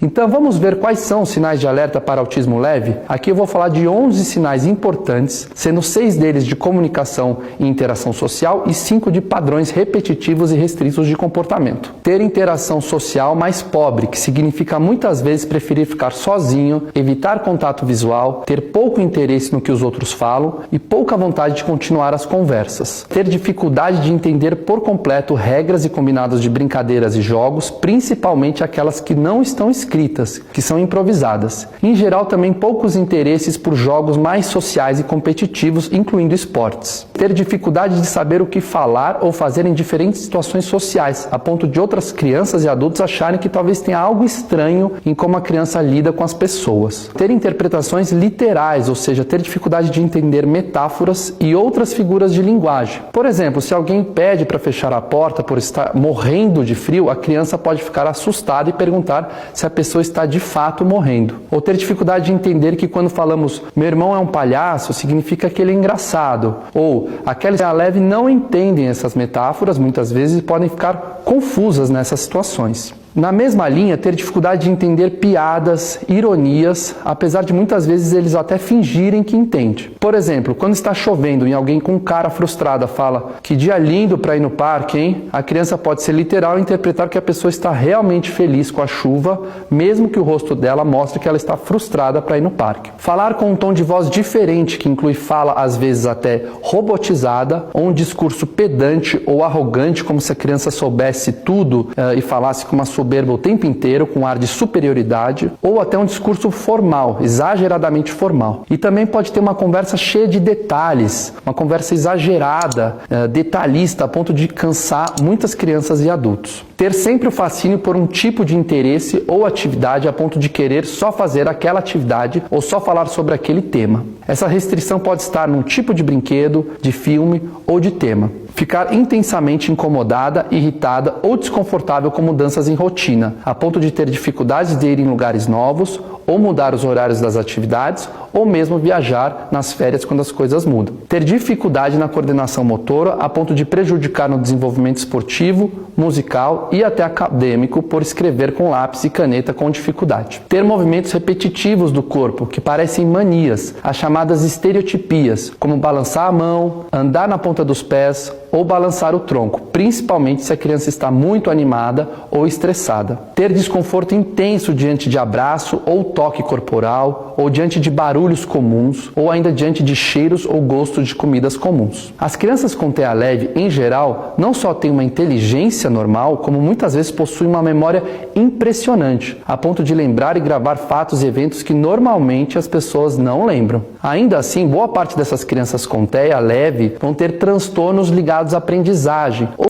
Então vamos ver quais são os sinais de alerta para autismo leve? Aqui eu vou falar de 11 sinais importantes, sendo 6 deles de comunicação e interação social e 5 de padrões repetitivos e restritos de comportamento. Ter interação social mais pobre, que significa muitas vezes preferir ficar sozinho, evitar contato visual, ter pouco interesse no que os outros falam e pouca vontade de continuar as conversas. Ter dificuldade de entender por completo regras e combinados de brincadeiras e jogos, principalmente aquelas que não estão escritas, que são improvisadas. Em geral, também poucos interesses por jogos mais sociais e competitivos, incluindo esportes. Ter dificuldade de saber o que falar ou fazer em diferentes situações sociais, a ponto de outras crianças e adultos acharem que talvez tenha algo estranho em como a criança lida com as pessoas. Ter interpretações literais, ou seja, ter dificuldade de entender metáforas e outras figuras de linguagem. Por exemplo, se alguém pede para fechar a porta por estar morrendo de frio, a criança pode ficar assustada e perguntar se a pessoa está de fato morrendo. Ou ter dificuldade de entender que quando falamos meu irmão é um palhaço, significa que ele é engraçado. Ou aqueles que leve não entendem essas metáforas, muitas vezes podem ficar confusas nessas situações. Na mesma linha, ter dificuldade de entender piadas, ironias, apesar de muitas vezes eles até fingirem que entendem. Por exemplo, quando está chovendo e alguém com cara frustrada fala que dia lindo para ir no parque, hein? A criança pode ser literal e interpretar que a pessoa está realmente feliz com a chuva, mesmo que o rosto dela mostre que ela está frustrada para ir no parque. Falar com um tom de voz diferente, que inclui fala às vezes até robotizada, ou um discurso pedante ou arrogante, como se a criança soubesse tudo e falasse com uma soberba o tempo inteiro, com ar de superioridade, ou até um discurso formal, exageradamente formal. E também pode ter uma conversa cheia de detalhes, uma conversa exagerada, detalhista, a ponto de cansar muitas crianças e adultos. Ter sempre o fascínio por um tipo de interesse ou atividade a ponto de querer só fazer aquela atividade ou só falar sobre aquele tema. Essa restrição pode estar num tipo de brinquedo, de filme ou de tema. Ficar intensamente incomodada, irritada ou desconfortável com mudanças em rotina, a ponto de ter dificuldades de ir em lugares novos, ou mudar os horários das atividades, ou mesmo viajar nas férias quando as coisas mudam. Ter dificuldade na coordenação motora, a ponto de prejudicar no desenvolvimento esportivo, musical e até acadêmico por escrever com lápis e caneta com dificuldade. Ter movimentos repetitivos do corpo, que parecem manias, as chamadas estereotipias, como balançar a mão, andar na ponta dos pés ou balançar o tronco, principalmente se a criança está muito animada ou estressada. Ter desconforto intenso diante de abraço ou toque corporal, ou diante de barulhos comuns, ou ainda diante de cheiros ou gostos de comidas comuns. As crianças com TEA leve, em geral, não só têm uma inteligência normal, como muitas vezes possuem uma memória impressionante, a ponto de lembrar e gravar fatos e eventos que normalmente as pessoas não lembram. Ainda assim, boa parte dessas crianças com TEA leve vão ter transtornos ligados à aprendizagem, ou